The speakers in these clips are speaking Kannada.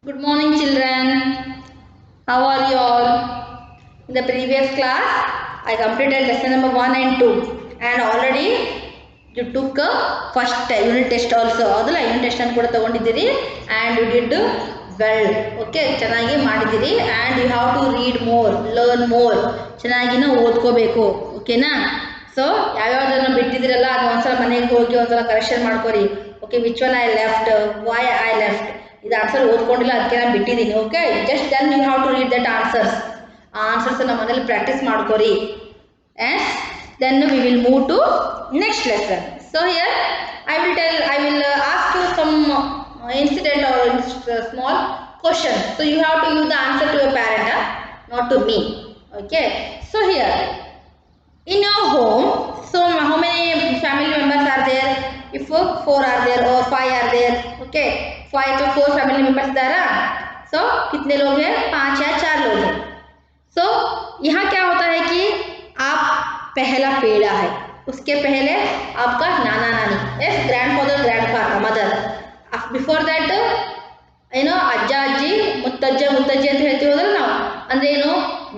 Good morning, children. How are you all? In the previous class, I completed lesson number 1 and 2, and already you took a first unit test also. ಅದಲ್ಲ unit test ಅನ್ನು ಕೂಡ ತಗೊಂಡಿದ್ದೀರಿ and you did well. Okay, ಚೆನ್ನಾಗಿ ಮಾಡಿದ್ದೀರಿ and you have to read more, learn more. ಚೆನ್ನಾಗಿನ ಓದ್ಕೋಬೇಕು. ಓಕೆನಾ? ಸೊ ಯಾವ್ಯಾವುದನ್ನು ಬಿಟ್ಟಿದ್ದೀರಲ್ಲ ಅದು ಒಂದ್ಸಲ ಮನೆಗೆ ಹೋಗಿ ಒಂದ್ಸಲ ಕರೆಕ್ಷನ್ ಮಾಡ್ಕೊರಿ. Okay, which one I left, why I left, ಇದು ಆನ್ಸರ್ ಓದ್ಕೊಂಡಿಲ್ಲ ಅದಕ್ಕೆ ನಾನು ಬಿಟ್ಟಿದ್ದೀನಿ. Okay, just then you have to read that answers. ಆ ಆನ್ಸರ್ಸ್ ನಮ್ಮ ಮನೇಲಿ ಪ್ರಾಕ್ಟೀಸ್ ಮಾಡ್ಕೊರಿ. And then we will move to next lesson. So here I will ask you some incident or small question. So you have to give the answer to your parent, not to me. Okay, so here in your home, so how many family members are there? If 4 are there or 5 are there, okay, 5 to 4 family members Dara. So कितने लोग हैं? 5 या 4 लोग हैं. So यहाँ क्या होता है कि आप पहला पेड़ा है, उसके पहले आपका नाना नानी, yes, grandfather grandfather mother. Before that ಅಜ್ಜ ಅಜ್ಜಿ ಮುತ್ತಜ್ಜ ಮುತ್ತಜ್ಜಿ ಅಂತ ಹೇಳ್ತೀವಲ್ಲ ನಾವು, ಅಂದ್ರೆ ಏನು,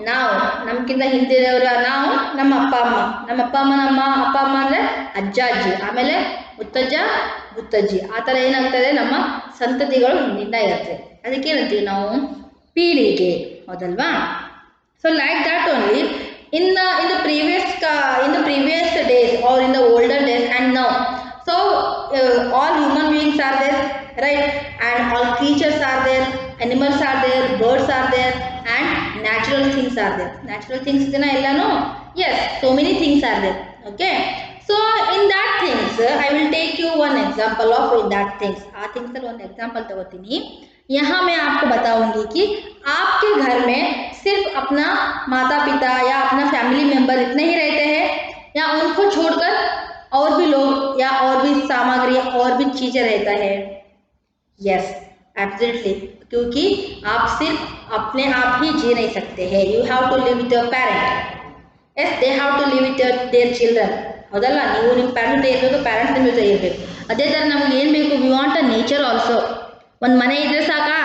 ನಾವು ನಮ್ಗಿಂತ ಹಿಂದಿನವರ ನಾವು, ನಮ್ಮ ಅಪ್ಪ ಅಮ್ಮ, ನಮ್ಮ ಅಪ್ಪ ಅಮ್ಮ ಅಂದ್ರೆ ಅಜ್ಜ ಅಜ್ಜಿ, ಆಮೇಲೆ ಮುತ್ತಜ್ಜ ಮುತ್ತಜ್ಜಿ, ಆ ಥರ ಏನಾಗ್ತದೆ ನಮ್ಮ ಸಂತತಿಗಳು ಹಿಂದಿಂದ ಇರುತ್ತೆ. ಅದಕ್ಕೆ ಏನಂತೀವಿ ನಾವು ಪೀಳಿಗೆ, ಹೌದಲ್ವಾ? So like that only in the previous days or in the older days and now, so all human beings are there, right, and all creatures are there, animals are there, birds are there, and natural things are there. Natural things idena ellanu, yes, so many things are there. Okay, so in that things I will take you one example of in that things. aa things alli one example tagotini. यहाँ मैं आपको बताऊंगी कि आपके घर में सिर्फ अपना माता पिता या अपना फैमिली मेंबर इतने ही रहते हैं, या उनको छोड़कर और भी लोग या और भी सामग्री और भी चीजें रहता है? यस, एब्सोल्युटली, क्योंकि आप सिर्फ अपने आप ही जी नहीं सकते हैं. You have to live with your parent. Yes, they have to live with their children. ಹೌದಲ್ಲ? ನೀವು ನಿಮ್ಮ ಪ್ಯಾರೆಂಟ್ ಇರಬೇಕು, ಪ್ಯಾರೆಂಟ್ಸ್ ನಿಮ್ಮ ಜೊತೆ ಇರಬೇಕು. ಅದೇ ಥರ ನಮ್ಗೆ ಏನು ಬೇಕು? We want a nature also. ಒಂದು ಮನೆ ಇದ್ರೆ ಸಾಕಾ?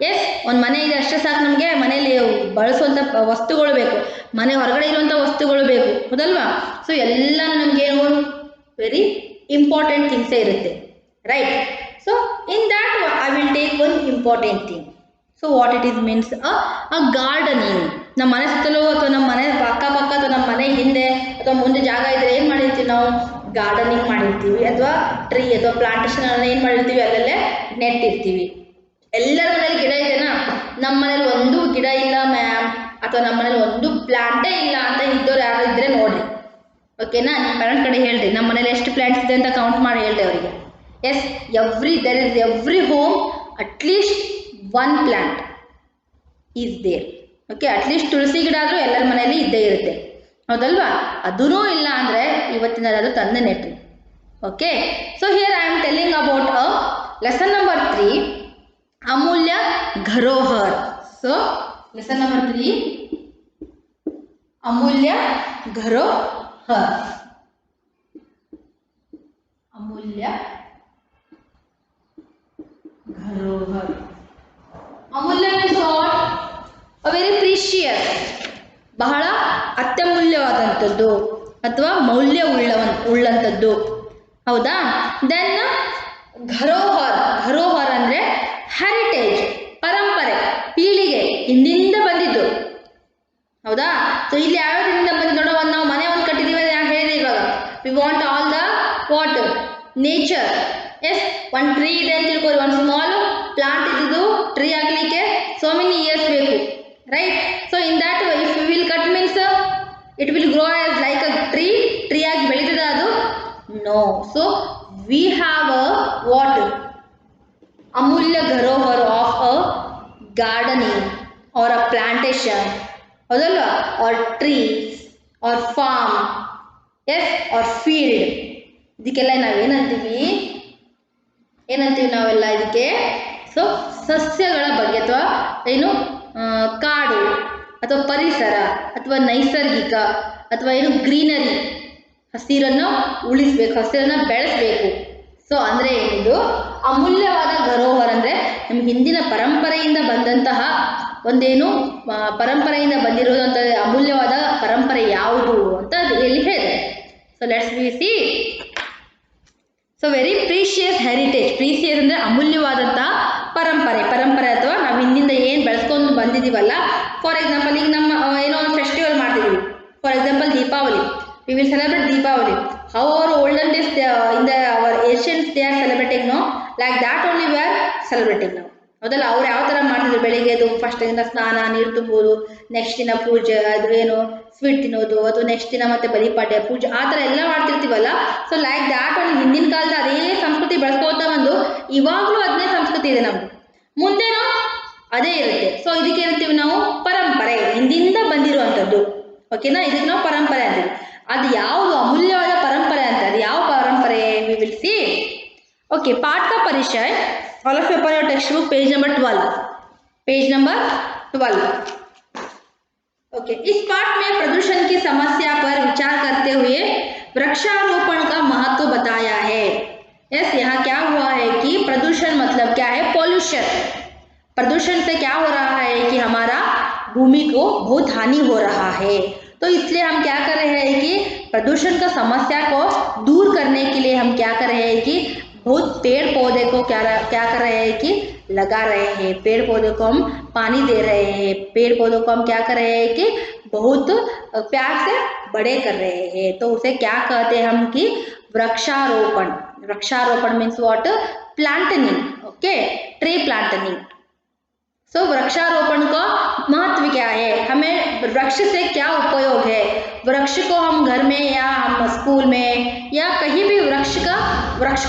ಎಸ್, ಒಂದು ಮನೆ ಇದೆ ಅಷ್ಟೇ ಸಾಕು ನಮಗೆ. ಮನೆಯಲ್ಲಿ ಬಳಸುವಂಥ ವಸ್ತುಗಳು ಬೇಕು, ಮನೆ ಹೊರಗಡೆ ಇರುವಂಥ ವಸ್ತುಗಳು ಬೇಕು, ಹೌದಲ್ವಾ? ಸೊ ಎಲ್ಲ ನಮಗೇನು ವೆರಿ ಇಂಪಾರ್ಟೆಂಟ್ ಥಿಂಗ್ಸೇ ಇರುತ್ತೆ, right? So in that I will take one important thing. So what it is means a gardening. ನಮ್ಮ ಮನೆ ಸುತ್ತಲೂ ಅಥವಾ ನಮ್ಮ ಮನೆ ಅಕ್ಕಪಕ್ಕ ಅಥವಾ ನಮ್ಮ ಮನೆ ಹಿಂದೆ ಅಥವಾ ಮುಂದೆ ಜಾಗ ಇದ್ದರೆ ಏನು ಮಾಡಿರ್ತೀವಿ ನಾವು? ಗಾರ್ಡನಿಂಗ್ ಮಾಡಿರ್ತೀವಿ, ಅಥವಾ ಟ್ರೀ ಅಥವಾ ಪ್ಲಾಂಟೇಶನ್ ಏನು ಮಾಡಿರ್ತೀವಿ, ಅಲ್ಲಲ್ಲೇ ನೆಟ್ಟಿರ್ತೀವಿ. ಎಲ್ಲರ ಮನೇಲಿ ಗಿಡ ಇದೆನಾ? ನಮ್ಮ ಮನೇಲಿ ಒಂದು ಗಿಡ ಇಲ್ಲ ಮ್ಯಾಮ್, ಅಥವಾ ನಮ್ಮ ಮನೇಲಿ ಒಂದು ಪ್ಲಾಂಟೇ ಇಲ್ಲ ಅಂತ ಇದ್ದವ್ರು ಯಾರು ಇದ್ದರೆ ನೋಡಿರಿ. ಓಕೆನಾ? ನಿಮ್ಮ ಪೇರೆಂಟ್ಸ್ ಕಡೆ ಹೇಳ್ರಿ, ನಮ್ಮ ಮನೇಲಿ ಎಷ್ಟು ಪ್ಲಾಂಟ್ಸ್ ಇದೆ ಅಂತ ಕೌಂಟ್ ಮಾಡಿ ಹೇಳ್ರಿ ಅವರಿಗೆ. Yes, every home at least one plant is there. Okay, at least ತುಳಸಿ ಗಿಡ ಆದರೂ ಎಲ್ಲರ ಮನೆಯಲ್ಲಿ ಇದ್ದೇ ಇರುತ್ತೆ, ಹೌದಲ್ವಾ? ಅದೂ ಇಲ್ಲ ಅಂದರೆ ಇವತ್ತಿನದಾದರೂ ತಂದೆ ನೆಟ್ರಿ. Okay, so here I am telling about lesson number 3, Amulya Dharohar. So lesson number 3, Amulya Dharohar. Amulya Dharohar. Amulya means what? A very precious, ಬಹಳ ಅತ್ಯಮೂಲ್ಯವಾದಂಥದ್ದು ಅಥವಾ ಮೌಲ್ಯ ಉಳ್ಳಂಥದ್ದು, ಹೌದಾ? ದೆನ್ ಧರೋಹರ್ ಅಂದರೆ ಹೆರಿಟೇಜ್, ಪರಂಪರೆ, ಪೀಳಿಗೆ, ಹಿಂದಿಂದ ಬಂದಿದ್ದು, ಹೌದಾ? ಸೊ ಇಲ್ಲಿ ಯಾವ್ಯಾವ್ದಿಂದ ಬಂದಿದ್ದು ನೋಡೋ, ನಾವು ಮನೆ ಒಂದು ಕಟ್ಟಿದ್ದೀವಿ ಅಂತ ಯಾಕೆ ಹೇಳಿದೆ ಇವಾಗ? We want all the what nature. Yes, ಒಂದು ಟ್ರೀ ಇದೆ ಅಂತ ತಿಳ್ಕೊರಿ, ಒಂದು ಸ್ಮಾಲ್ ಪ್ಲಾಂಟ್ ಇದ್ದು ಟ್ರೀ ಆಗಲಿಕ್ಕೆ ಸೋ ಮೆನಿ ಇಯರ್ಸ್ ಬೇಕು, right? So in that if you will cut means it will grow as like a tree ಆಗಿ ಬೆಳೀತದ ಅದು? No. So we have a what Amulya Dharohar of a gardening or a plantation, ಹೌದಲ್ವಾ? Or trees or farm, yes, or field. ಇದಕ್ಕೆಲ್ಲ ನಾವೇನಂತೀವಿ ನಾವೆಲ್ಲ ಇದಕ್ಕೆ? ಸೊ ಸಸ್ಯಗಳ ಬಗ್ಗೆ, ಅಥವಾ ಏನು ಕಾಡು ಅಥವಾ ಪರಿಸರ ಅಥವಾ ನೈಸರ್ಗಿಕ ಅಥವಾ ಏನು ಗ್ರೀನರಿ, ಹಸಿರನ್ನು ಉಳಿಸ್ಬೇಕು, ಹಸಿರನ್ನು ಬೆಳೆಸಬೇಕು. ಸೊ ಅಂದರೆ ಏನಿದು? ಅಮೂಲ್ಯವಾದ ಧರೋಹರ ಅಂದರೆ ನಮ್ಮ ಹಿಂದಿನ ಪರಂಪರೆಯಿಂದ ಬಂದಂತಹ ಒಂದೇನು ಪರಂಪರೆಯಿಂದ ಬಂದಿರೋದಂತ ಅಮೂಲ್ಯವಾದ ಪರಂಪರೆ ಯಾವುದು ಅಂತ ಇಲ್ಲಿ ಹೇಳಿದೆ. So let's V C. So very precious heritage. Precious ಅಂದರೆ ಅಮೂಲ್ಯವಾದಂತಹ ಪರಂಪರೆ ಅಥವಾ ನಾವು ಹಿಂದಿಂದ ಏನು ಬೆಳೆಸ್ಕೊಂಡು ಬಂದಿದ್ದೀವಲ್ಲ. ಫಾರ್ ಎಕ್ಸಾಂಪಲ್ ಈಗ ನಮ್ಮ ಏನೋ ಒಂದು ಫೆಸ್ಟಿವಲ್ ಮಾಡ್ತಿದ್ದೀವಿ. For example Deepavali. We will celebrate Deepavali. How our olden days in our ancients they are celebrating now, like that only we are celebrating now. ಮೊದಲು ಅವ್ರು ಯಾವ ಥರ ಮಾಡ್ತಿದ್ರು, ಬೆಳಿಗ್ಗೆ ಎದ್ದು ಫಸ್ಟ್ ದಿನ ಸ್ನಾನ, ನೀರು ತುಂಬೋದು, ನೆಕ್ಸ್ಟ್ ದಿನ ಪೂಜೆ, ಅದು ಏನು ಸ್ವೀಟ್ ತಿನ್ನೋದು, ಅಥವಾ ನೆಕ್ಸ್ಟ್ ದಿನ ಮತ್ತೆ ಬಲಿಪಾಡ್ಯ ಪೂಜೆ, ಆ ಥರ ಎಲ್ಲ ಮಾಡ್ತಿರ್ತೀವಲ್ಲ. ಸೊ ಲೈಕ್ ದ್ಯಾಟ್ ಒಂದು ಹಿಂದಿನ ಕಾಲದ ಅದೇ ಸಂಸ್ಕೃತಿ ಬೆಳೆಸ್ಕೋತಾ ಬಂದು ಇವಾಗಲೂ ಅದನ್ನೇ ಸಂಸ್ಕೃತಿ ಇದೆ ನಮ್ದು, ಮುಂದೆನೂ ಅದೇ ಇರುತ್ತೆ. ಸೊ ಇದಕ್ಕೆ ಏನಂತೀವಿ ನಾವು, ಪರಂಪರೆ, ಹಿಂದಿಂದ ಬಂದಿರುವಂಥದ್ದು. ಓಕೆನಾ, ಇದಕ್ಕೆ ನಾವು ಪರಂಪರೆ ಅಂತೀವಿ. ಅದು ಯಾವುದು ಅಮೂಲ್ಯವಾದ ಪರಂಪರೆ ಅಂತ, ಅದು ಯಾವ ಪರಂಪರೆ, ವಿ ವಿಲ್ ಸಿ. ओके, पाठ का परिचय. All of paper your text book page number 12. Page number 12. Okay, इस पाठ में प्रदूषण की समस्या पर विचार करते हुए वृक्षारोपण का महत्व बताया है. यस, यहाँ क्या हुआ है कि प्रदूषण मतलब क्या है, पॉल्यूशन. प्रदूषण से क्या हो रहा है कि हमारा भूमि को बहुत हानि हो रहा है. तो इसलिए हम क्या कर रहे हैं कि प्रदूषण का समस्या को दूर करने के लिए हम क्या कर रहे हैं कि बहुत पेड़ पौधे को क्या कर रहे हैं कि लगा रहे हैं. पेड़ पौधे को हम पानी दे रहे हैं. पेड़ पौधों को हम क्या कर रहे हैं कि बहुत प्यार से बड़े कर रहे हैं. तो उसे क्या कहते हैं हम कि वृक्षारोपण. वृक्षारोपण means what, planting. Okay, tree planting. So वृक्षारोपण का महत्व क्या है, हमें वृक्ष से क्या उपयोग है, वृक्ष को हम घर में या हम स्कूल में या कहीं भी वृक्ष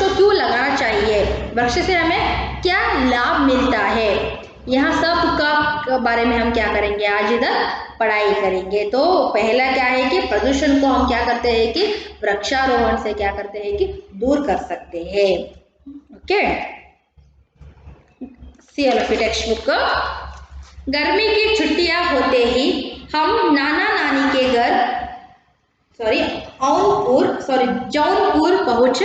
को क्यों लगाना चाहिए, वृक्ष से हमें क्या लाभ मिलता है, यहाँ सब का बारे में हम क्या करेंगे, आज इधर पढ़ाई करेंगे. तो पहला क्या है कि प्रदूषण को हम क्या करते हैं कि वृक्षारोपण से क्या करते हैं कि दूर कर सकते हैं. Okay, see all of your text book. गर्मी की छुट्टियां होते ही हम नाना नानी के घर जौनपुर पहुंच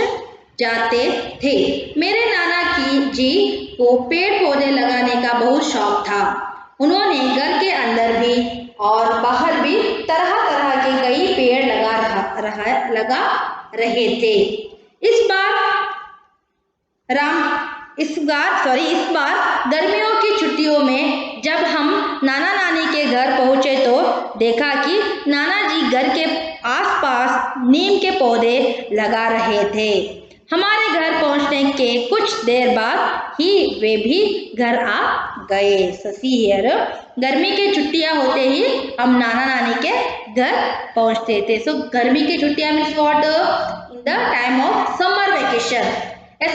जाते थे. मेरे नाना जी को पेड़ पौधे लगाने का बहुत शौक था. उन्होंने घर के अंदर भी और बाहर भी तरह तरह के कई पेड़ लगा रहे थे. इस बार गर्मियों की छुट्टियों में जब हम नाना नानी के घर पहुंचे तो देखा कि नाना जी घर के आसपास नीम के पौधे लगा रहे थे. हमारे घर पहुंचने के कुछ देर बाद ही वे भी घर आ गए. So see here, गर्मी की छुट्टियां होते ही हम नाना नानी के घर पहुंचते थे. So गर्मी की छुट्टियां means what, in the time of summer vacation.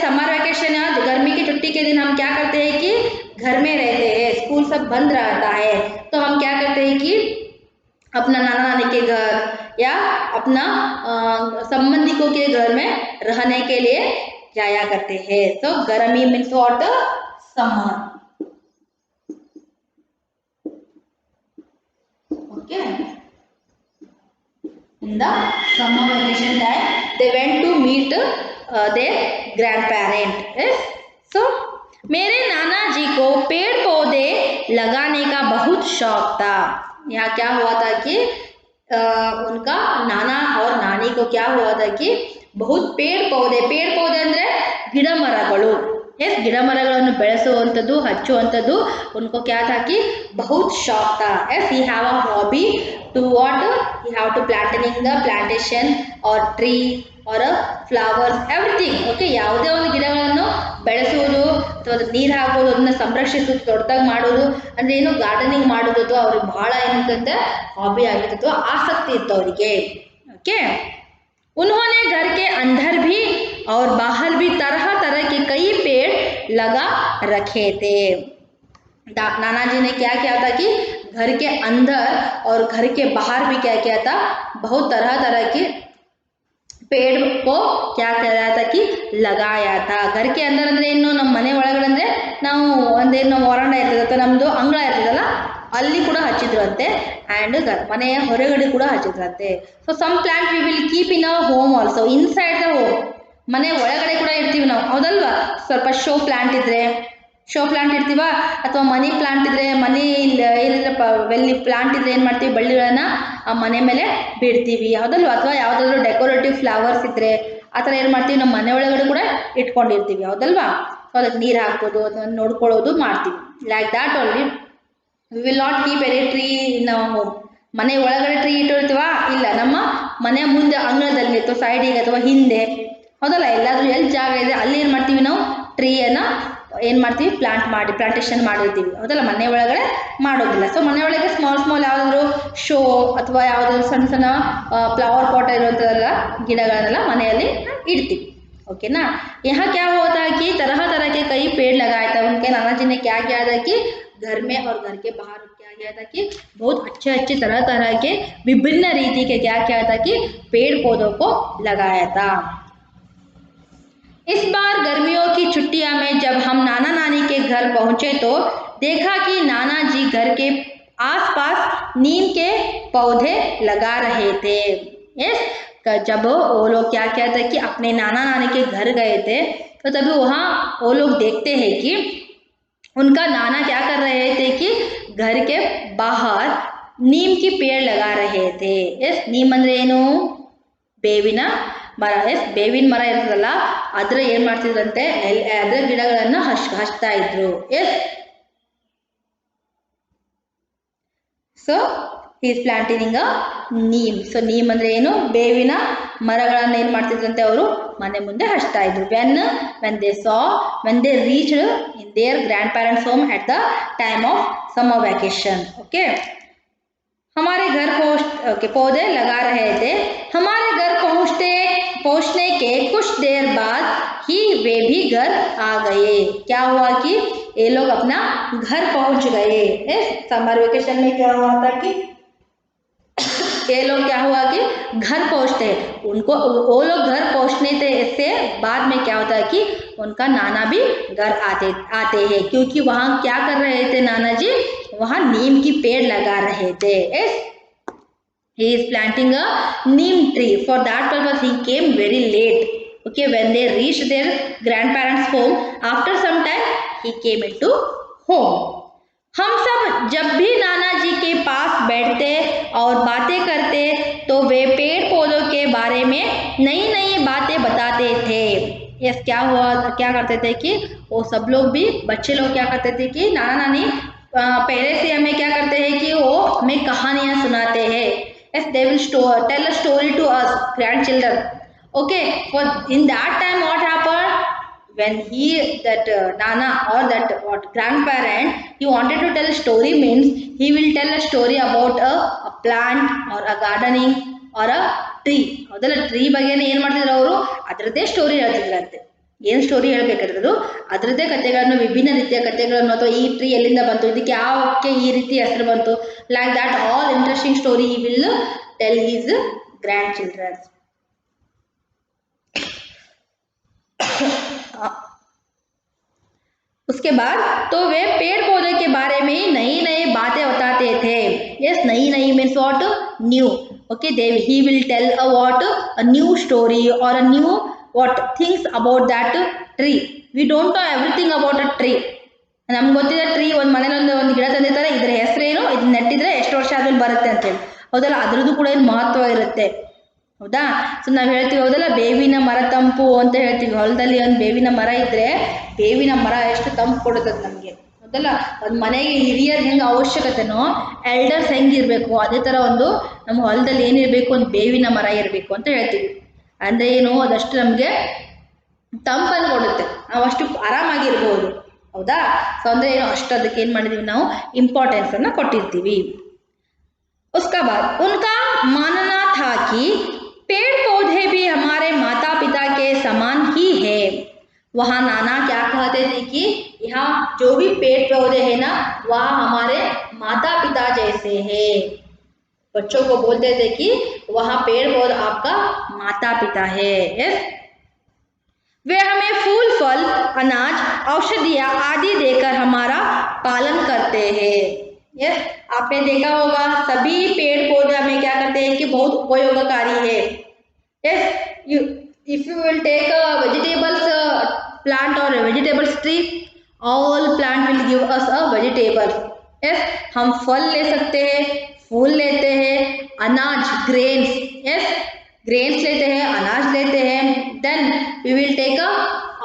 Summer vacation या गर्मी की छुट्टी के दिन हम क्या करते हैं कि घर में रहते हैं, स्कूल सब बंद रहता है, तो हम क्या करते हैं कि अपना नाना नानी के घर या अपना संबंधियों के घर में रहने के लिए जाया करते हैं. तो गर्मी means what, summer. Okay, in the summer vacation time they went to meet their grandparent. Yes, so मेरे नाना जी को पेड़ पौधे लगाने का बहुत शौक था. यहाँ क्या हुआ था कि उनका नाना और नानी को क्या हुआ था कि बहुत पेड़ पौधे ಅಂದರೆ ಗಿಡ ಮರಗಳು. ಎಸ್, ಗಿಡ ಮರಗಳನ್ನು ಬೆಳೆಸುವಂಥದ್ದು, ಹಚ್ಚುವಂಥದ್ದು उनको क्या था कि बहुत शौक था. S, he have a hobby to what, he have to plantation or tree or flowers, everything. Okay, ಯಾವುದೇ ಒಂದು ಗಿಡಗಳನ್ನು ಬೆಳೆಸುವುದು ಅಥವಾ ನೀರು ಹಾಕೋದು, ಅದನ್ನ ಸಂರಕ್ಷಿಸೋದು, ದೊಡ್ಡದಾಗಿ ಮಾಡೋದು ಅಂದರೆ ಏನು, ಗಾರ್ಡನಿಂಗ್ ಮಾಡೋದು ಅಥವಾ ಅವ್ರಿಗೆ ಬಹಳ ಏನಂತಂದ್ರೆ ಹಾಬಿ ಆಗಿತ್ತು ಅಥವಾ ಆಸಕ್ತಿ ಇತ್ತು ಅವರಿಗೆ. ओके, उन्होंने घर के अंदर भी और बाहर भी तरह तरह के कई पेड़ लगा रखे थे. नाना जी ने क्या किया था कि घर के अंदर और घर के बाहर भी क्या किया था, बहुत तरह तरह के पेड़ को क्या किया था कि लगाया था. घर के अंदर ಅಂದ್ರೆ ಇನ್ನು ನಮ್ಮ ಮನೆ ಒಳಗಡೆ ಅಂದ್ರೆ ನಾವು ಒಂದೇನು ವರಾಂಡ ಇರ್ತದೆ ಅಥವಾ ನಮ್ಮದು ಅಂಗಳ ಇರ್ತದಲ್ಲ, ಅಲ್ಲಿ ಕೂಡ ಹಚ್ಚಿದ್ರಂತೆ. ಆ್ಯಂಡ್ ಮನೆಯ ಹೊರಗಡೆ ಕೂಡ ಹಚ್ಚಿದ್ರಂತೆ. So some plant we will keep in our home also, inside the home. ಮನೆ ಒಳಗಡೆ ಕೂಡ ಇಡ್ತೀವಿ ನಾವು, ಹೌದಲ್ವಾ. ಸ್ವಲ್ಪ ಶೋ ಪ್ಲಾಂಟ್ ಇದ್ರೆ ಶೋ ಪ್ಲಾಂಟ್ ಇಡ್ತೀವ, ಅಥವಾ ಮನಿ ಪ್ಲಾಂಟ್ ಇದ್ರೆ ಮನಿ ಏನಿದ್ರೆ ವೆಲ್ಲಿ ಪ್ಲಾಂಟ್ ಇದ್ರೆ ಏನು ಮಾಡ್ತೀವಿ, ಬಳ್ಳಿಗಳನ್ನ ಆ ಮನೆ ಮೇಲೆ ಬಿಡ್ತೀವಿ, ಹೌದಲ್ವಾ? ಅಥವಾ ಯಾವುದಾದ್ರೂ ಡೆಕೋರೇಟಿವ್ ಫ್ಲವರ್ಸ್ ಇದ್ರೆ ಆ ಥರ ಏನು ಮಾಡ್ತೀವಿ, ನಮ್ಮ ಮನೆ ಒಳಗಡೆ ಕೂಡ ಇಟ್ಕೊಂಡಿರ್ತೀವಿ, ಹೌದಲ್ವಾ? ಸೊ ಅದಕ್ಕೆ ನೀರು ಹಾಕ್ಬೋದು, ಅದನ್ನ ನೋಡ್ಕೊಳ್ಳೋದು ಮಾಡ್ತೀವಿ. Like that only we will not keep any tree in our home. ಮನೆ ಒಳಗಡೆ ಟ್ರೀ ಇಟ್ಟಿರ್ತೀವ, ಇಲ್ಲ ನಮ್ಮ ಮನೆ ಮುಂದೆ ಅಂಗಳದಲ್ಲಿ ಅಥವಾ ಸೈಡಿಗೆ ಅಥವಾ ಹಿಂದೆ, ಹೌದಲ್ಲ, ಎಲ್ಲಾದ್ರೂ ಎಲ್ಲಿ ಜಾಗ ಇದೆ ಅಲ್ಲಿ ಏನು ಮಾಡ್ತೀವಿ ನಾವು ಟ್ರೀಯನ್ನು ಏನು ಮಾಡ್ತೀವಿ, ಪ್ಲಾಂಟೇಶನ್ ಮಾಡಿರ್ತೀವಿ, ಹೌದಲ್ಲ, ಮನೆ ಒಳಗಡೆ ಮಾಡೋದಿಲ್ಲ. ಸೊ ಮನೆ ಒಳಗೆ ಸ್ಮಾಲ್ ಯಾವುದಾದ್ರು ಶೋ ಅಥವಾ ಯಾವುದಾದ್ರು ಸಣ್ಣ ಸಣ್ಣ ಫ್ಲವರ್ ಪಾಟ್ ಇರುವಂಥದ್ದೆಲ್ಲ ಗಿಡಗಳನ್ನೆಲ್ಲ ಮನೆಯಲ್ಲಿ ಇಡ್ತೀವಿ, ओके ना। यहाँ क्या होता है कि तरह तरह के कई पेड़ लगाए थे उनके नाना जी ने। क्या किया था कि घर में और घर के बाहर क्या किया था कि बहुत अच्छे अच्छे तरह तरह के विभिन्न रीति के क्या किया था कि पेड़ पौधों को लगाया था। इस बार गर्मियों की छुट्टियां में जब हम नाना नानी के घर पहुंचे तो देखा कि नाना जी घर के आसपास नीम के पौधे लगा रहे थे। यस, जब वो लोग क्या किया था कि अपने नाना नानी के घर गए थे तो तभी वहाँ वो लोग देखते हैं कि उनका नाना क्या कर रहे थे कि घर के बाहर नीम की पेड़ लगा रहे थे। यस, नीम ಅಂದ್ರೆ ಏನು, ಬೇವಿನ ಮರ. ಎಸ್, ಬೇವಿನ ಮರ ಇರ್ತದಲ್ಲ ಅದರ ಏನು ಮಾಡ್ತಿದ್ರಂತೆ, ಅದರ ಗಿಡಗಳನ್ನು ಹಚ್ತಾ ಇದ್ರು. Yes, so he is planting a neem. So neem ಅಂದ್ರೆ ಏನು, ಬೇವಿನ ಮರಗಳನ್ನು ಏನು ಮಾಡ್ತಿದ್ರಂತೆ ಅವರು ಮನೆ ಮುಂದೆ ಹಚ್ತಾ ಇದ್ರು. when they reached in their grandparents home at the time of summer vacation. okay, हमारे घर पौधे लगा रहे थे। हमारे घर पहुंचने के कुछ देर बाद ही वे भी घर आ गए। क्या हुआ कि ये लोग अपना घर पहुंच गए। समर वेकेशन में क्या हुआ था कि ये लोग क्या हुआ कि घर पहुंचते हैं, उनको वो लोग घर पहुंचने से बाद में क्या होता है कि उनका नाना भी घर आते हैं, क्योंकि वहाँ क्या कर रहे थे नाना जी, वहाँ नीम की पेड़ लगा रहे थे. Yes, he is planting a neem tree. For that purpose he came very late. Okay, when they reached their grandparents' home, after some time he came into home. हम सब जब भी नाना जी के पास बैठते और बातें करते तो वे पेड़ पौधों के बारे में नई नई बातें बताते थे. यस, क्या करते थे कि वो सब लोग भी, बच्चे लोग क्या करते थे कि नाना नानी पहले से हमें क्या करते हैं कि वो हमें कहानियाँ सुनाते हैं. Yes, they will tell a story to us grandchildren. Okay, for in that time what happened, when Nana or that grandparent, he wanted to tell a story, means he will tell a story about a plant or a gardening or a tree. ಹೌದಲ್ಲ, ಟ್ರೀ ಬಗ್ಗೆ ಏನು ಮಾಡ್ತಿದ್ರು ಅವರು, ಅದರದ್ದೇ ಸ್ಟೋರಿ ಹೇಳ್ತಿದ್ರಂತೆ. ಏನು ಸ್ಟೋರಿ ಹೇಳ್ಬೇಕಾದ್ರು ಅದರದ್ದೇ ಕಥೆಗಳನ್ನು, ವಿಭಿನ್ನ ರೀತಿಯ ಕಥೆಗಳನ್ನು, ಅಥವಾ ಈ ಟ್ರೀ ಎಲ್ಲಿಂದ ಬಂತು, ಇದಕ್ಕೆ ಯಾವಕ್ಕೆ ಈ ರೀತಿ ಹೆಸರು ಬಂತು, like that all interesting story he will tell his grandchildren. उसके बाद तो वे पेड़ पौधे के बारे में नई नई बातें बताते थे. यस, नई नई means what, new. Okay, he will tell a new story or a new things about that tree. We don't know everything about a tree. ನಮ್ಗೆ ಗೊತ್ತಿದೆ ಟ್ರೀ, ಒಂದು ಮನೇಲಿ ಒಂದು ಗಿಡ ತಂದಿರ್ತಾರೆ, ಇದ್ರ ಹೆಸರೇನು, ಇದು ನೆಟ್ಟಿದ್ರೆ ಎಷ್ಟು ವರ್ಷ ಆದ್ಮೇಲೆ ಬರುತ್ತೆ ಅಂತೇಳಿ, ಹೌದಲ್ಲ, ಅದ್ರದ್ದು ಕೂಡ ಏನು ಮಹತ್ವ ಇರುತ್ತೆ, ಹೌದಾ. ಸೊ ನಾವು ಹೇಳ್ತೀವಿ ಹೌದಲ್ಲ, ಬೇವಿನ ಮರ ತಂಪು ಅಂತ ಹೇಳ್ತೀವಿ. ಹೊಲದಲ್ಲಿ ಒಂದು ಬೇವಿನ ಮರ ಇದ್ರೆ ಬೇವಿನ ಮರ ಎಷ್ಟು ತಂಪು ಕೊಡುತ್ತದೆ ನಮಗೆ, ಹೌದಲ್ಲ. ಒಂದು ಮನೆಗೆ ಹಿರಿಯರ್ ಹೆಂಗೆ ಅವಶ್ಯಕತೆನೋ, ಎಲ್ಡರ್ಸ್ ಹೆಂಗಿರಬೇಕು, ಅದೇ ಥರ ಒಂದು ನಮ್ಮ ಹೊಲದಲ್ಲಿ ಏನಿರಬೇಕು, ಒಂದು ಬೇವಿನ ಮರ ಇರಬೇಕು ಅಂತ ಹೇಳ್ತೀವಿ. ಅಂದರೆ ಏನು, ಅದಷ್ಟು ನಮಗೆ ತಂಪನ್ನು ಕೊಡುತ್ತೆ, ನಾವು ಅಷ್ಟು ಆರಾಮಾಗಿರ್ಬೋದು, ಹೌದಾ. ಸೊ ಅಂದರೆ ಏನು, ಅಷ್ಟು ಅದಕ್ಕೆ ಏನು ಮಾಡಿದ್ದೀವಿ ನಾವು, ಇಂಪಾರ್ಟೆನ್ಸನ್ನು ಕೊಟ್ಟಿರ್ತೀವಿ. उसका बाद उनका मानना था कि पेड़ पौधे भी हमारे माता पिता के समान ही है. वहाँ नाना क्या कहते थे कि यहाँ जो भी पेड़ पौधे हैं ना, वह हमारे माता पिता जैसे हैं. बच्चों को बोलते थे कि वहाँ पेड़ पौधे आपका माता पिता है. यस, वे हमें फूल फल अनाज औषधियाँ आदि देकर हमारा पालन करते हैं. यस, आपने देखा होगा सभी पेड़ पौधे हमें क्या करते हैं कि बहुत उपयोगकारी है. Yes, if you will take a vegetables plant और vegetables tree, all plant will give us a vegetable. Yes, हम फल ले सकते हैं, फूल लेते हैं, अनाज ग्रेन्स, यस ग्रेन्स लेते हैं, अनाज लेते हैं। Then we will take a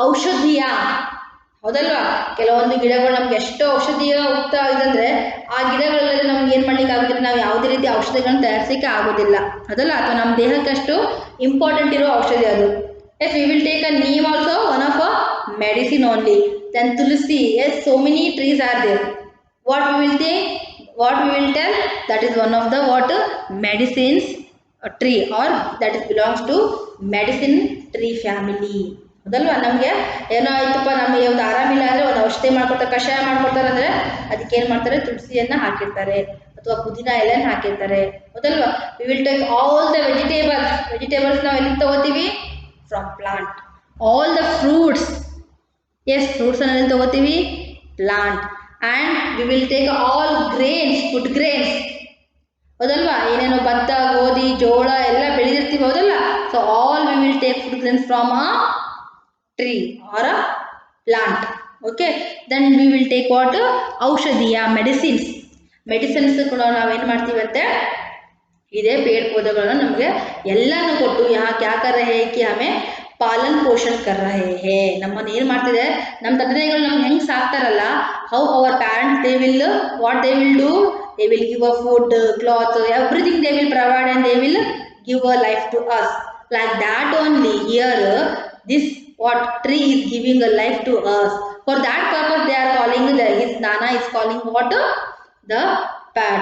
ಔಷಧಿಯ, ಹೌದಲ್ವಾ? ಕೆಲವೊಂದು ಗಿಡಗಳು ನಮ್ಗೆ ಎಷ್ಟು ಔಷಧಿಯ ಉಕ್ತ ಇದಂದ್ರೆ ಆ ಗಿಡಗಳೆಲ್ಲ ನಮ್ಗೆ ಏನು ಮಾಡ್ಲಿಕ್ಕೆ ಆಗೋದಿಲ್ಲ, ನಾವು ಯಾವುದೇ ರೀತಿ ಔಷಧಿಗಳನ್ನ ತಯಾರಿಸಲಿಕ್ಕೆ ಆಗೋದಿಲ್ಲ, ಅದಲ್ಲ? ಅಥವಾ ನಮ್ಮ ದೇಹಕ್ಕಷ್ಟು ಇಂಪಾರ್ಟೆಂಟ್ ಇರೋ ಔಷಧಿ ಅದು. Yes, we will take a neem also, one of a medicine only. Then tulsi, yes so many trees are there. what we will take, what we will tell, that is one of the what medicines tree, or that is belongs to medicine tree family, ಹೌದಲ್ವಾ? ನಮಗೆ ಏನೋ ಆಯ್ತಪ್ಪ, ನಮಗೆ ಒಂದು ಆರಾಮಿಲ್ಲ ಅಂದರೆ ಒಂದು ಔಷಧಿ ಮಾಡ್ಕೊತಾರೆ, ಕಷಾಯ ಮಾಡ್ಕೊಡ್ತಾರೆ ಅಂದರೆ ಅದಕ್ಕೆ ಏನು ಮಾಡ್ತಾರೆ, ತುಳಸಿಯನ್ನು ಹಾಕಿರ್ತಾರೆ ಅಥವಾ ಪುದೀನ ಎಲೆಯನ್ನು ಹಾಕಿರ್ತಾರೆ, ಹೌದಲ್ವಾ? We will take all the vegetables ನಾವು ಎಲ್ಲಿ ತಗೋತೀವಿ? From plant. All the fruits, yes ಫ್ರೂಟ್ಸನ್ನು ಎಲ್ಲಿ ತಗೋತೀವಿ? Plant. And we will take all grains, food grains, ಹೌದಲ್ವಾ? ಏನೇನೋ ಭತ್ತ, ಗೋಧಿ, ಜೋಳ ಎಲ್ಲ ಬೆಳೆದಿರ್ತೀವಿ, ಹೌದಲ್ಲ? So all we will take food grains from a tree or a plant. Okay, then we will take what? ಔಷಧಿಯ, ಮೆಡಿಸಿನ್ಸ್ ಕೂಡ ನಾವೇನು ಮಾಡ್ತೀವಂತೆ, ಇದೇ ಪೇड़ पौधೆಗಳನ್ನ ನಮಗೆ ಎಲ್ಲಾನು ಕೊಟ್ಟು क्या कर रहे हैं कि हमें ಪಾಲನ್ ಪೋಷಣ್ ಕರ್ ರಹೆ ಹೇ, ನಮ್ಮನ್ನು ಏನು ಮಾಡ್ತಿದೆ, ನಮ್ಮ ತಂದೆಗಳು ನಮ್ಗೆ ಹೆಂಗೆ ಸಾಕ್ತಾರಲ್ಲ, how our parents they will what they will do, they will give a food, cloth, everything they will provide and they will give a life to us. Like that only here this what tree is giving a life to us. For that purpose they are calling, his nana is calling what? The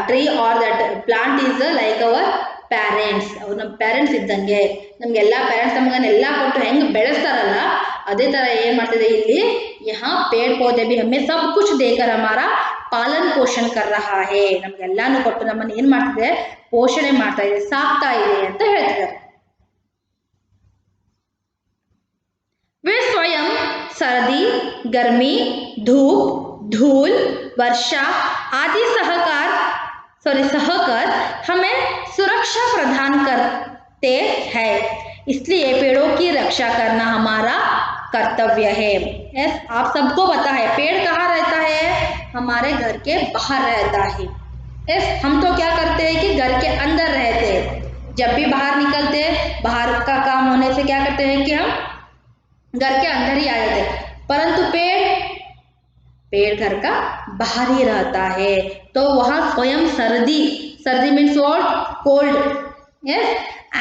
tree or that plant is like our parents. ಅವ್ರು ನಮ್ಮ ಪ್ಯಾರೆಂಟ್ಸ್ ಇದ್ದಂಗೆ, ನಮಗೆಲ್ಲ ಪ್ಯಾರೆಂಟ್ಸ್ ನಮಗನ್ನೆಲ್ಲ ಕೊಟ್ಟು ಹೆಂಗೆ ಬೆಳೆಸ್ತಾರಲ್ಲ, ಅದೇ ಥರ ಏನು ಮಾಡ್ತಿದೆ ಇಲ್ಲಿ, ಯಹಾ ಪೇड़ पौधे भी हमें सब कुछ देकर हमारा ಪಾಲನ್ ಪೋಷಣ್ ಕರ್ ರಹಾ ಹೇ, ನಮಗೆಲ್ಲಾನು ಕೊಟ್ಟು ನಮ್ಮನ್ನು ಏನು ಮಾಡ್ತಿದೆ, ಪೋಷಣೆ ಮಾಡ್ತಾ ಇದೆ, ಸಾಕ್ತಾ ಇದೆ ಅಂತ ಹೇಳ್ತಿದ್ದಾರೆ. वे स्वयं सर्दी, गर्मी, धूप, धूल, वर्षा आदि सहकर हमें सुरक्षा प्रदान करते हैं, इसलिए पेड़ों की रक्षा करना हमारा कर्तव्य है. यस, आप सबको पता है पेड़ कहाँ रहता है? हमारे घर के बाहर रहता है. यस, हम तो क्या करते हैं कि घर के अंदर रहते हैं, जब भी बाहर निकलते हैं, बाहर का काम होने से क्या करते हैं कि हम घर के अंदर ही आ जाते, परंतु पेड़ घर का बाहर ही रहता है, तो वहाँ स्वयं सर्दी means what? Cold, yes,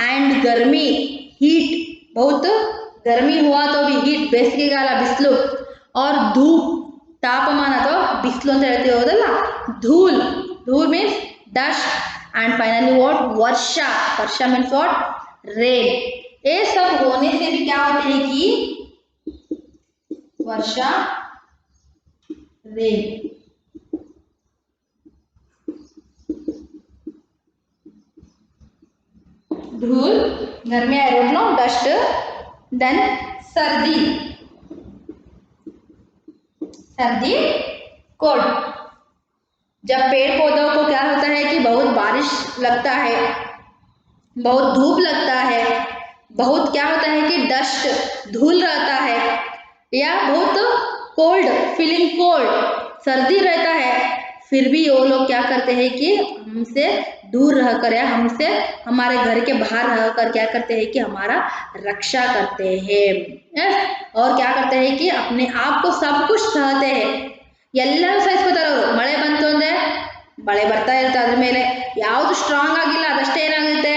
and गर्मी हीट, बहुत गर्मी हुआ तो भी हीट, ಬೇಸಿಗೆಗಾಲ ಬಿಸಿಲು, और धूप ತಾಪಮಾನ ಅಥವಾ ಬಿಸಿಲು ಅಂತ ಹೇಳ್ತೀವಿ, ಹೌದಲ್ಲ? Dhool means dust, and finally what? Varsha means what? Rain. ये सब होने से भी क्या होते हैं कि वर्षा, रेन, धूल, गर्मी, I don't know, dust, then सर्दी, कोल्ड. जब पेड़ पौधों को क्या होता है कि बहुत बारिश लगता है, बहुत धूप लगता है, बहुत क्या होता है कि डस्ट, धूल रहता है, या बहुत कोल्ड, फीलिंग कोल्ड, सर्दी रहता है, फिर भी वो लोग क्या करते हैं कि हमसे दूर रहकर या हमसे हमारे घर के बाहर रहकर क्या करते हैं कि हमारा रक्षा करते हैं. और क्या करते हैं कि अपने आप को सब कुछ सहते हैं, ಎಲ್ಲರೂ ಸಹಿಸ್ಕೋತಾರೆ ಅವರು. ಮಳೆ ಬಂತು ಅಂದರೆ ಮಳೆ ಬರ್ತಾ ಇರುತ್ತೆ, ಅದ್ರ ಮೇಲೆ ಯಾವುದು ಸ್ಟ್ರಾಂಗ್ ಆಗಿಲ್ಲ ಅದಷ್ಟೇ ಏನಾಗುತ್ತೆ,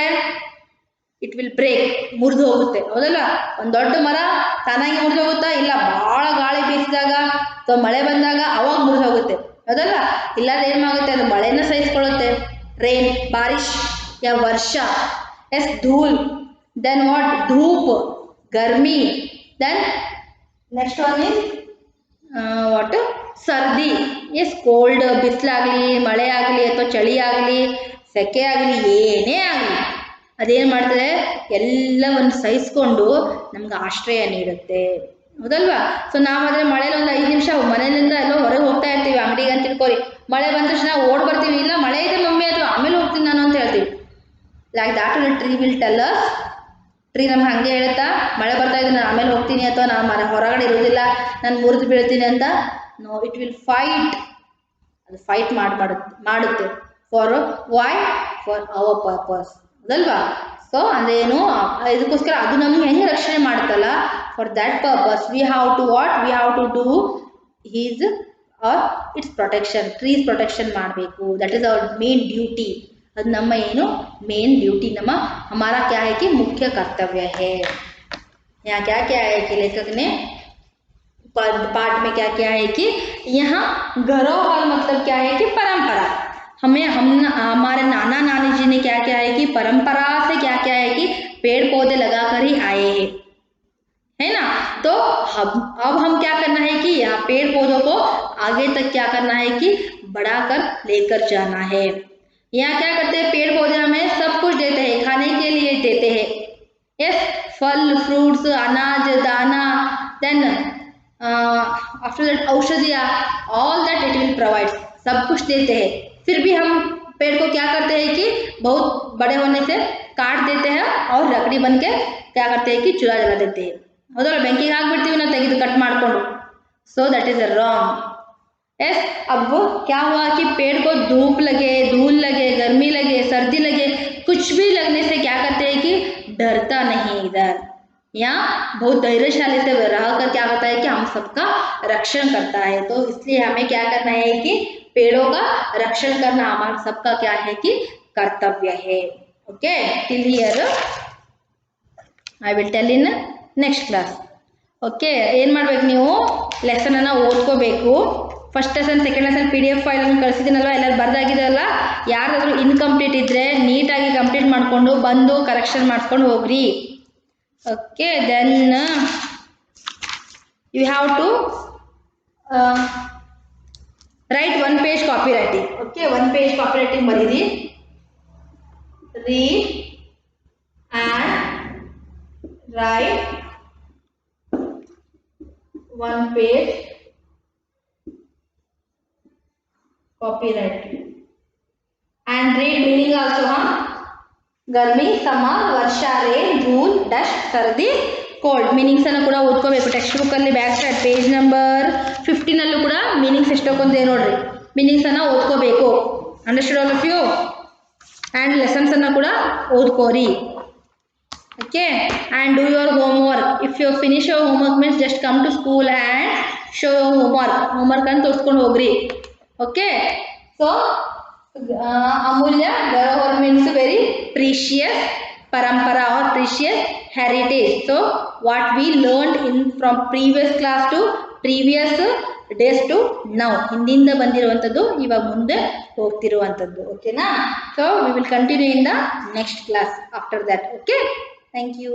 ಇಟ್ ವಿಲ್ ಬ್ರೇಕ್, ಮುರಿದು ಹೋಗುತ್ತೆ, ಹೌದಲ್ಲ? ಒಂದು ದೊಡ್ಡ ಮರ ತಾನಾಗಿ ಮುರಿದು ಹೋಗುತ್ತಾ? ಇಲ್ಲ, ಭಾಳ ಗಾಳಿ ಬೀಸಿದಾಗ ಅಥವಾ ಮಳೆ ಬಂದಾಗ ಅವಾಗ ಮುರಿದು ಹೋಗುತ್ತೆ, ಹೌದಲ್ಲ? ಇಲ್ಲಾಂದ್ರೆ ಏನಾಗುತ್ತೆ, ಅದು ಮಳೆನ ಸಹಿಸ್ಕೊಳ್ಳುತ್ತೆ. रेन बारिश या वर्षा, एस धूल, देन व्हाट? धूप, गर्मी, then next one is what? सर्दी, ಎಸ್ ಕೋಲ್ಡ್, ಬಿಸಿಲಾಗಲಿ, ಮಳೆ ಆಗಲಿ ಅಥವಾ ಚಳಿ ಆಗಲಿ, ಸೆಕೆ ಆಗಲಿ, ಏನೇ ಆಗಲಿ ಅದೇನು ಮಾಡ್ತದೆ, ಎಲ್ಲವನ್ನು ಸಹಿಸ್ಕೊಂಡು ನಮ್ಗೆ ಆಶ್ರಯ ನೀಡುತ್ತೆ, ಹೌದಲ್ವಾ? ಸೊ ನಾವಾದರೆ ಮಳೆಯಲ್ಲಿ ಒಂದು 5 ನಿಮಿಷ ಮನೆಯಿಂದ ಎಲ್ಲೋ ಹೊರಗೆ ಹೋಗ್ತಾ ಇರ್ತೀವಿ, ಅಂಗಡಿಗೆ ಅಂತ ತಿಳ್ಕೊರಿ, ಮಳೆ ಬಂದ ತಕ್ಷಣ ಓಡ್ ಬರ್ತೀವಿ, ಇಲ್ಲ ಮಳೆ ಇದೆ ಮಮ್ಮಿ ಅಥವಾ ಆಮೇಲೆ ಹೋಗ್ತೀನಿ ನಾನು ಅಂತ ಹೇಳ್ತೀವಿ. Like that tree will tell us, tree ನಮ್ಗೆ ಹಾಗೆ ಹೇಳುತ್ತಾ, ಮಳೆ ಬರ್ತಾ ಇದೆ ನಾನು ಆಮೇಲೆ ಹೋಗ್ತೀನಿ ಅಥವಾ ನಾನು ಹೊರಗಡೆ ಇರೋದಿಲ್ಲ, ನಾನು ಮುರಿದು ಬೀಳ್ತೀನಿ ಅಂತ. No it will fight. ಅದು ಫೈಟ್ ಮಾಡುತ್ತೆ for why, for our purpose ಅದಲ್ವಾ. ಸೊ ಅದೇನು ಇದಕ್ಕೋಸ್ಕರ ಅದು ನಮ್ಗೆ ಹೆಂಗೆ ರಕ್ಷಣೆ ಮಾಡುತ್ತಲ್ಲ, for that purpose we have to what, we have to do his or its protection, trees protection ಮಾಡಬೇಕು. That is our main duty. ಅದು ನಮ್ಮ ಏನು ಮೇನ್ ಡ್ಯೂಟಿ, ನಮ್ಮ हमारा क्या है कि मुख्य कर्तव्य है. यहाँ क्या क्या है कि लेखक ने पाठ में क्या क्या है कि यहाँ धरोहर मतलब क्या है कि परंपरा. हमारे नाना नानी जी ने क्या क्या है कि परंपरा से क्या क्या है कि पेड़ पौधे लगाकर ही आए हैं, है ना. तो अब हम क्या करना है कि यहाँ पेड़ पौधों को आगे तक क्या करना है कि बढ़ाकर लेकर जाना है. यहाँ क्या करते हैं, पेड़ पौधे हमें सब कुछ देते हैं, खाने के लिए देते हैं. यस, फल फ्रूट्स, अनाज दाना, देन आफ्टर दैट औषधियाँ, all that it will provide, सब कुछ देते हैं. फिर भी हम पेड़ को क्या करते हैं कि बहुत बड़े होने से काट देते हैं और लकड़ी बन के क्या करते हैं कि चूल्हा जला देते हैं. ಹೌದಲ್ಲ, ಬೆಂಕಿಗೆ ಹಾಕ್ಬಿಡ್ತೀವಿ ನಾವು ತೆಗೆದು ಕಟ್ ಮಾಡಿಕೊಂಡು. So that is wrong. Yes, अब क्या हुआ कि पेड़ को धूप लगे, धूल लगे, गर्मी लगे, सर्दी लगे, कुछ भी लगने से क्या करते हैं कि डरता नहीं इधर, यहाँ बहुत धैर्यशाली से रहकर क्या होता है कि हम सबका रक्षण करता है. तो इसलिए हमें क्या करना है कि पेड़ों का रक्षण करना हमारा सबका क्या है कि कर्तव्य है. Okay, till here I will tell in next class. Okay, ಏನು ಮಾಡ್ಬೇಕು ನೀವು ಲೆಸನನ್ನು ಓದ್ಕೋಬೇಕು. First lesson, second lesson PDF ಫೈಲನ್ನು ಕಳಿಸಿದ್ದೀನಲ್ವ, ಎಲ್ಲರೂ ಬರ್ದಾಗಿದೆಯಲ್ಲ. ಯಾರಾದರೂ ಇನ್ಕಂಪ್ಲೀಟ್ ಇದ್ದರೆ ನೀಟಾಗಿ ಕಂಪ್ಲೀಟ್ ಮಾಡಿಕೊಂಡು ಬಂದು ಕರೆಕ್ಷನ್ ಮಾಡಿಸ್ಕೊಂಡು ಹೋಗ್ರಿ. Okay, then you have to write 1 page copywriting. Okay, 1 page copywriting ಬರೀರಿ. Read and write 1 page copywriting and read meaning also. Garmi, summer, varsha, rain, dhool, dust, sardi, cold meanings ಅನ್ನು ಕೂಡ ಓದ್ಕೋಬೇಕು. ಟೆಕ್ಸ್ಟ್ ಬುಕ್ ಅಲ್ಲಿ ಬ್ಯಾಕ್ ಸೈಡ್ ಪೇಜ್ ನಂಬರ್ 15 ಅಲ್ಲೂ ಕೂಡ ಮೀನಿಂಗ್ಸ್ ಎಷ್ಟೊಂದಿದೆ ನೋಡ್ರಿ. ಮೀನಿಂಗ್ಸ್ ಅನ್ನು ಓದ್ಕೋಬೇಕು. Understood all of you. And lessons ಅನ್ನು ಕೂಡ ಓದ್ಕೋರಿ. Okay, and do your homework. If you finish your homework means just come to school and show your homework ಅಂತ ತೋರಿಸ್ಕೊಂಡು ಹೋಗ್ರಿ. Okay, so ಅಮೂಲ್ಯ धरोहर means very precious parampara or precious heritage. So what we learned in from previous class to previous days to now, ಹಿಂದಿಂದ ಬಂದಿರುವಂಥದ್ದು ಇವಾಗ ಮುಂದೆ ಹೋಗ್ತಿರುವಂಥದ್ದು. ಓಕೆನಾ. So we will continue in the next class after that. Okay, thank you.